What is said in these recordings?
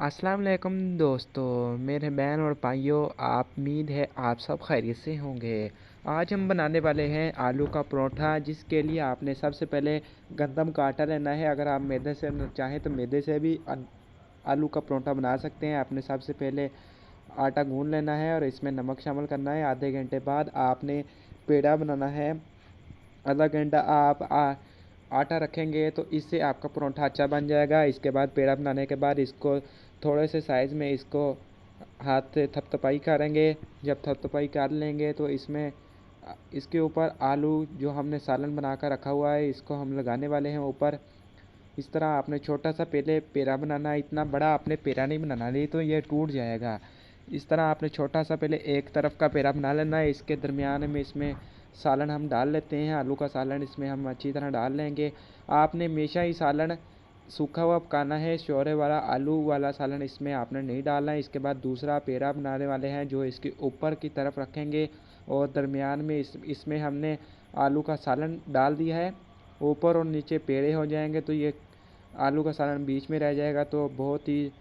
अस्सलाम वालेकुम दोस्तों, मेरे बहन और भाइयों, आप उम्मीद है आप सब खैरियत से होंगे। आज हम बनाने वाले हैं आलू का परोठा, जिसके लिए आपने सबसे पहले गंदम का आटा लेना है। अगर आप मैदे से चाहें तो मैदे से भी आलू का परोठा बना सकते हैं। आपने सबसे पहले आटा गूंद लेना है और इसमें नमक शामिल करना है। आधे घंटे बाद आपने पेड़ा बनाना है। आधा घंटा आप आटा रखेंगे तो इससे आपका परोठा अच्छा बन जाएगा। इसके बाद पेड़ा बनाने के बाद इसको थोड़े से साइज़ में इसको हाथ से थपथपाई करेंगे। जब थपथपाई कर लेंगे तो इसमें इसके ऊपर आलू जो हमने सालन बना कर रखा हुआ है इसको हम लगाने वाले हैं ऊपर। इस तरह आपने छोटा सा पहले पेड़ा बनाना है, इतना बड़ा आपने पेड़ा नहीं बनाना, नहीं तो ये टूट जाएगा। इस तरह आपने छोटा सा पहले एक तरफ का पेड़ा बना लेना है। इसके दरमियान में इसमें सालन हम डाल लेते हैं, आलू का सालन इसमें हम अच्छी तरह डाल लेंगे। आपने हमेशा ही सालन सूखा हुआ पकाना है, शोरे वाला आलू वाला सालन इसमें आपने नहीं डालना है। इसके बाद दूसरा पेड़ा बनाने वाले हैं जो इसके ऊपर की तरफ रखेंगे और दरमियान में इसमें हमने आलू का सालन डाल दिया है। ऊपर और नीचे पेड़े हो जाएंगे तो ये आलू का सालन बीच में रह जाएगा, तो बहुत ही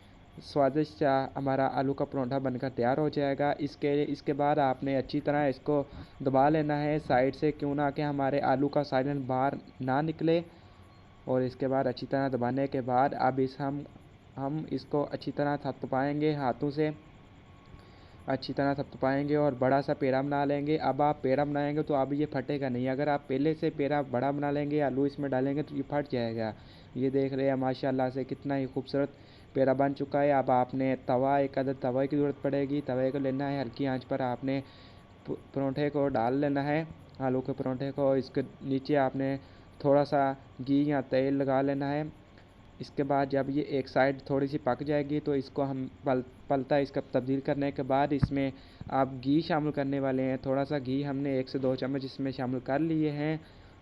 स्वादिष्ट सा हमारा आलू का परोठा बनकर तैयार हो जाएगा। इसके बाद आपने अच्छी तरह इसको दबा लेना है साइड से, क्यों ना कि हमारे आलू का सालन बाहर ना निकले। और इसके बाद अच्छी तरह दबाने के बाद अब हम इसको अच्छी तरह थपथपाएंगे हाथों से, अच्छी तरह थपथपाएंगे और बड़ा सा पेड़ा बना लेंगे। अब आप पेड़ा बनाएंगे तो अब ये फटेगा नहीं। अगर आप पहले से पेड़ा बड़ा बना लेंगे, आलू इसमें डालेंगे तो ये फट जाएगा। ये देख रहे हैं माशाल्लाह से कितना ही खूबसूरत पेड़ा बन चुका है। अब आपने एक अदर तवा की ज़रूरत पड़ेगी। तवे को लेना है, हल्की आंच पर आपने परोठे को डाल लेना है, आलू के परोठे को। इसके नीचे आपने थोड़ा सा घी या तेल लगा लेना है। इसके बाद जब ये एक साइड थोड़ी सी पक जाएगी तो इसको हम पलटा इसका तब्दील करने के बाद इसमें आप घी शामिल करने वाले हैं। थोड़ा सा घी हमने 1 से 2 चम्मच इसमें शामिल कर लिए हैं।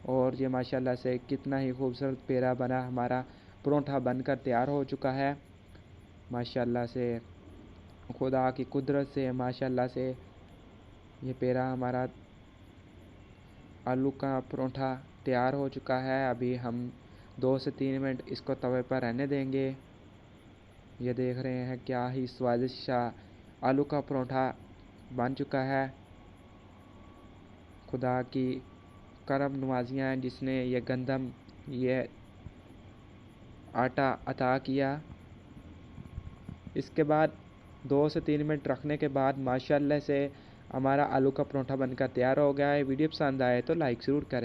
और ये माशाल्लाह से कितना ही खूबसूरत पेड़ा बना, हमारा परोठा बनकर तैयार हो चुका है। माशाल्लाह से, खुदा की कुदरत से माशाल्लाह से ये पेड़ा हमारा आलू का परोठा तैयार हो चुका है। अभी हम 2 से 3 मिनट इसको तवे पर रहने देंगे। ये देख रहे हैं क्या ही स्वादिष्ट सा आलू का परोठा बन चुका है। खुदा की करम नवाजियाँ हैं जिसने ये आटा अता किया। इसके बाद 2 से 3 मिनट रखने के बाद माशाल्लाह से हमारा आलू का परोठा बनकर तैयार हो गया है। वीडियो पसंद आए तो लाइक ज़रूर करें।